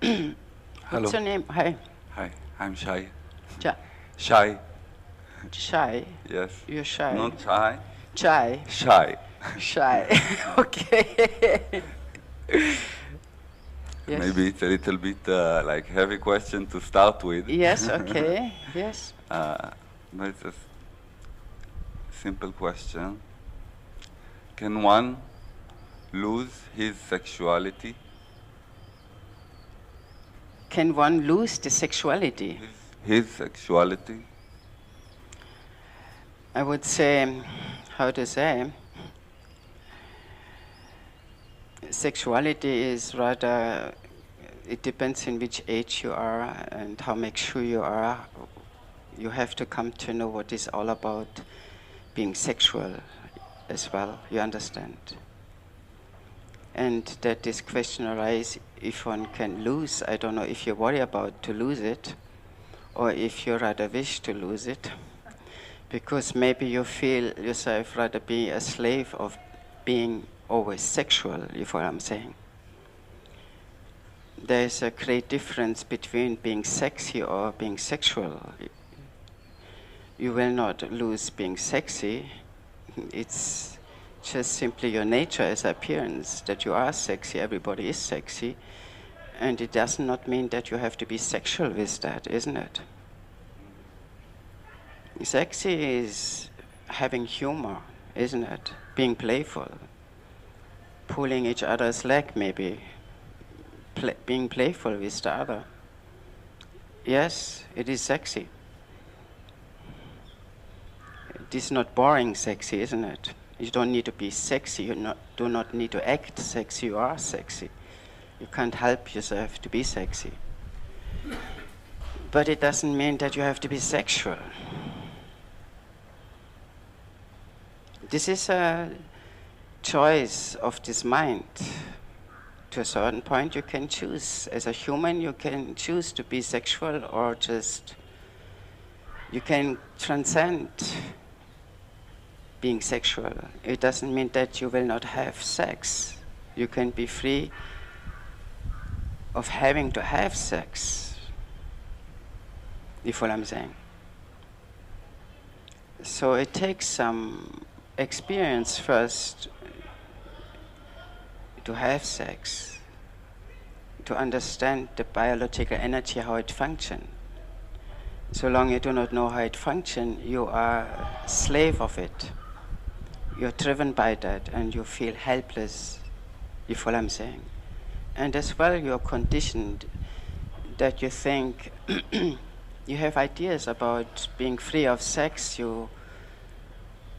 Hello. What's your name? Hi. Hi, I'm shy. Ja. Shy. Shy. Yes. You're shy. Not shy. Shy. Shy. Shy. Okay. Yes. Maybe it's a little bit like heavy question to start with. Yes. Okay. Yes. But it's a simple question. Can one lose his sexuality? Can one lose the sexuality? His sexuality? I would say, how to say, sexuality is rather, it depends in which age you are and how mature you are. You have to come to know what it's all about being sexual as well, you understand? And that this question arises if one can lose. I don't know if you worry about to lose it or if you rather wish to lose it. Because maybe you feel yourself rather be a slave of being always sexual, you know what I'm saying? There's a great difference between being sexy or being sexual. You will not lose being sexy. It's just simply your nature as appearance, that you are sexy, everybody is sexy. And it does not mean that you have to be sexual with that, isn't it? Sexy is having humor, isn't it? Being playful. Pulling each other's leg, maybe. Being playful with the other. Yes, it is sexy. It is not boring sexy, isn't it? You don't need to be sexy. You do not need to act sexy. You are sexy. You can't help yourself to be sexy. But it doesn't mean that you have to be sexual. This is a choice of this mind. To a certain point, you can choose. As a human, you can choose to be sexual or just... You can transcend being sexual. It doesn't mean that you will not have sex. You can be free of having to have sex. You follow what I'm saying? So it takes some experience first to have sex, to understand the biological energy, how it functions. So long you do not know how it functions, you are a slave of it. You're driven by that and you feel helpless. You follow what I'm saying? And as well you're conditioned that you think you have ideas about being free of sex. You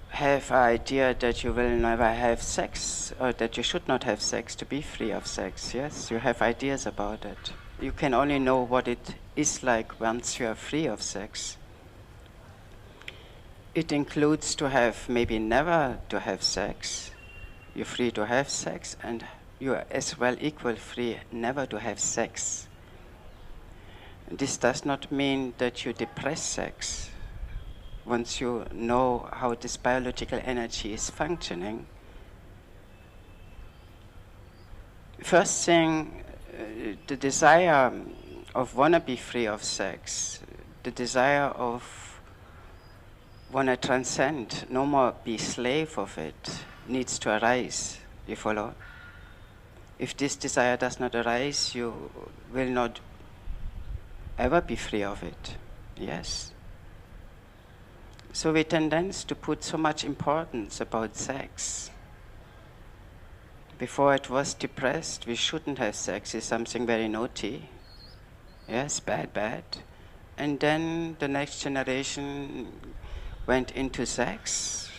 have an idea that you will never have sex or that you should not have sex to be free of sex. Yes, you have ideas about it. You can only know what it is like once you are free of sex. It includes to have maybe never to have sex. You're free to have sex and you're as well equal free never to have sex. This does not mean that you depress sex. Once you know how this biological energy is functioning, first thing, the desire of wanna be free of sex, the desire of wanna transcend, no more be slave of it, needs to arise. You follow? If this desire does not arise, you will not ever be free of it. Yes. So we tend to put so much importance about sex. Before it was depressed, we shouldn't have sex, it's something very naughty. Yes, bad. And then the next generation went into sex.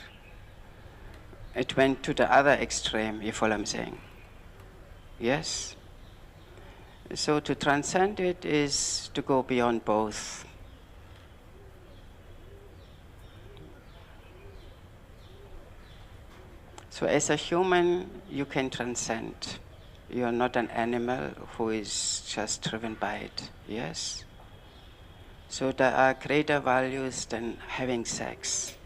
It went to the other extreme, you follow what I'm saying? Yes. So to transcend it is to go beyond both. So as a human, you can transcend. You are not an animal who is just driven by it, yes? So there are greater values than having sex.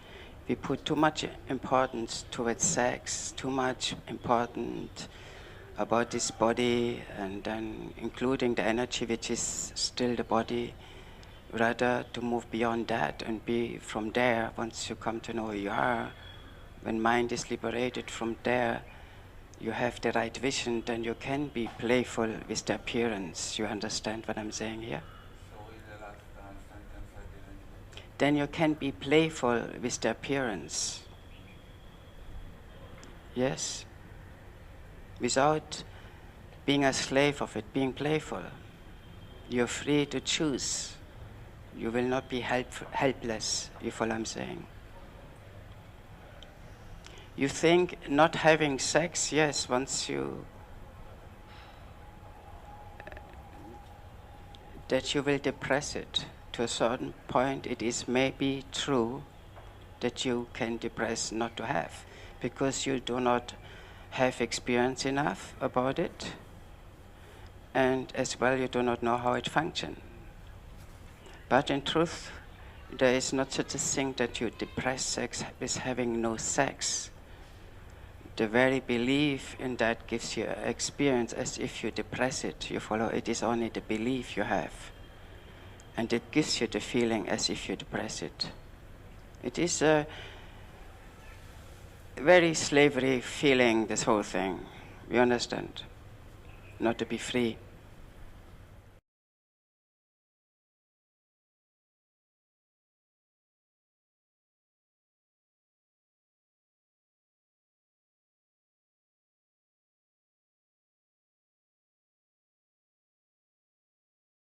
We put too much importance towards sex, too much importance about this body, and then including the energy which is still the body, rather to move beyond that and be from there. Once you come to know who you are, when mind is liberated from there, you have the right vision, then you can be playful with the appearance. You understand what I'm saying here? Then you can be playful with the appearance. Yes? Without being a slave of it, being playful. You're free to choose. You will not be helpless, you follow what I'm saying. You think not having sex, yes, once you... that you will depress it. To a certain point, it is maybe true that you can depress not to have, because you do not have experience enough about it, and as well you do not know how it functions. But in truth, there is not such a thing that you depress sex with having no sex. The very belief in that gives you experience as if you depress it. You follow, it is only the belief you have. And it gives you the feeling as if you depress it. It is a very slavery feeling, this whole thing. You understand? Not to be free.